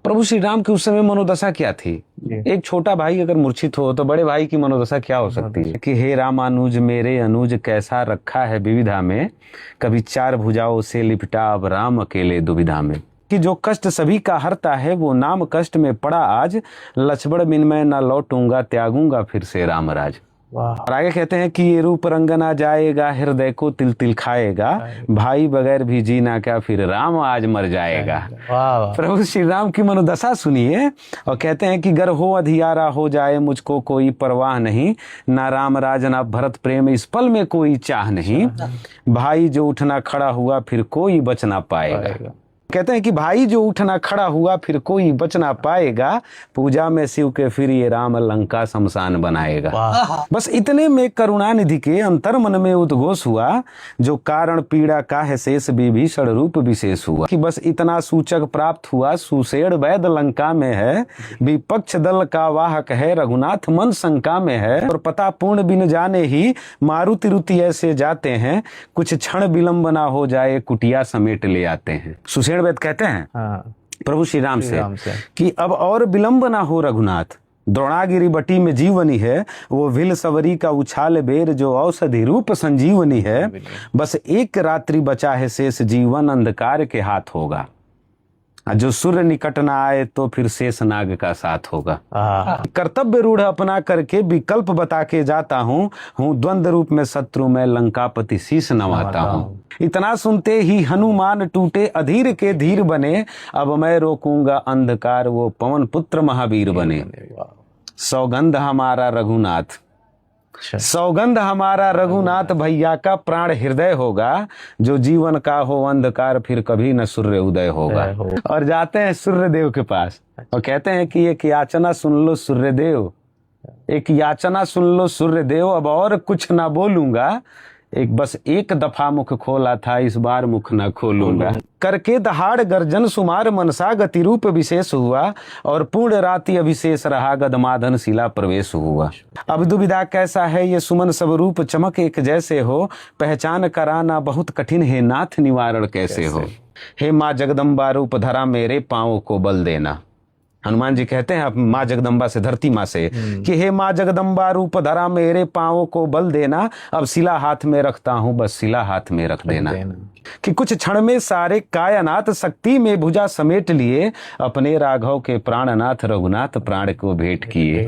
प्रभु श्री राम की उस समय मनोदशा क्या थी? एक छोटा भाई अगर मूर्छित हो तो बड़े भाई की मनोदशा क्या हो सकती है कि हे रामानुज मेरे अनुज कैसा रखा है विविधा में, कभी चार भुजाओं से लिपटा अब राम अकेले दुविधा में। कि जो कष्ट सभी का हरता है वो नाम कष्ट में पड़ा आज, लक्ष्मण बिन मैं न लौटूंगा त्यागूंगा फिर से राम राज। और आगे कहते हैं कि ये रूप रंगना जाएगा हृदय को तिल तिल खाएगा, भाई बगैर भी जीना क्या फिर राम आज मर जाएगा। प्रभु श्री राम की मनोदशा सुनिए और कहते हैं कि गर हो अधियारा हो जाए मुझको कोई परवाह नहीं, ना राम राज ना भरत प्रेम इस पल में कोई चाह नहीं, भाई जो उठना खड़ा हुआ फिर कोई बच ना पाएगा। कहते हैं कि भाई जो उठना खड़ा हुआ फिर कोई बच ना पाएगा, पूजा में शिव के फिर ये राम लंका शमशान बनाएगा। बस इतने में करुणानिधि के अंतर मन में उद्घोष हुआ, जो कारण पीड़ा का है शेष विभीषण रूप विशेष हुआ। कि बस इतना सूचक प्राप्त हुआ, सुषेण वैद लंका में है, विपक्ष दल का वाहक है, रघुनाथ मन शंका में है, और पता पूर्ण बिन जाने ही मारुति रुति ऐसे जाते हैं, कुछ क्षण विलंब ना हो जाए कुटिया समेट ले आते हैं। सुषेण वैद कहते हैं प्रभु श्री राम से कि अब और विलंब ना हो रघुनाथ, द्रोणागिरी बटी में जीवनी है, वो विल सवरी का उछाल बेर जो औषधि रूप संजीवनी है, बस एक रात्रि बचा है शेष जीवन अंधकार के हाथ होगा, जो सूर्य निकट न आए तो फिर शेष नाग का साथ होगा। कर्तव्य रूढ़ अपना करके विकल्प बता के जाता हूँ, द्वंद्व रूप में शत्रु में लंकापति शीश नवाता हूँ। इतना सुनते ही हनुमान टूटे अधीर के धीर बने, अब मैं रोकूंगा अंधकार वो पवन पुत्र महावीर बने। सौगंध हमारा रघुनाथ, सौगंध हमारा रघुनाथ भैया का प्राण हृदय होगा, जो जीवन का हो अंधकार फिर कभी न सूर्य उदय होगा। और जाते हैं सूर्यदेव के पास और कहते हैं कि एक याचना सुन लो सूर्यदेव, एक याचना सुन लो सूर्यदेव, अब और कुछ ना बोलूंगा, एक बस एक दफा मुख खोला था इस बार मुख न खोलूंगा। करके दहाड़ गर्जन सुमार मनसा गति रूप विशेष हुआ, और पूर्ण राति अभिशेष रहा गदमादन शिला प्रवेश हुआ। अब दुविधा कैसा है ये सुमन सब रूप चमक एक जैसे हो, पहचान कराना बहुत कठिन है नाथ निवारण कैसे हो। हे माँ जगदम्बा रूप धरा मेरे पाँव को बल देना। हनुमान जी कहते हैं माँ जगदम्बा से, धरती माँ से, कि हे माँ जगदम्बा रूप धरा मेरे पाँवों को बल देना, अब शिला हाथ में रखता हूँ बस शिला हाथ में रख देना। कि कुछ क्षण में सारे कायनाथ शक्ति में भुजा समेट लिए, अपने राघव के प्राणनाथ रघुनाथ प्राण को भेंट किए।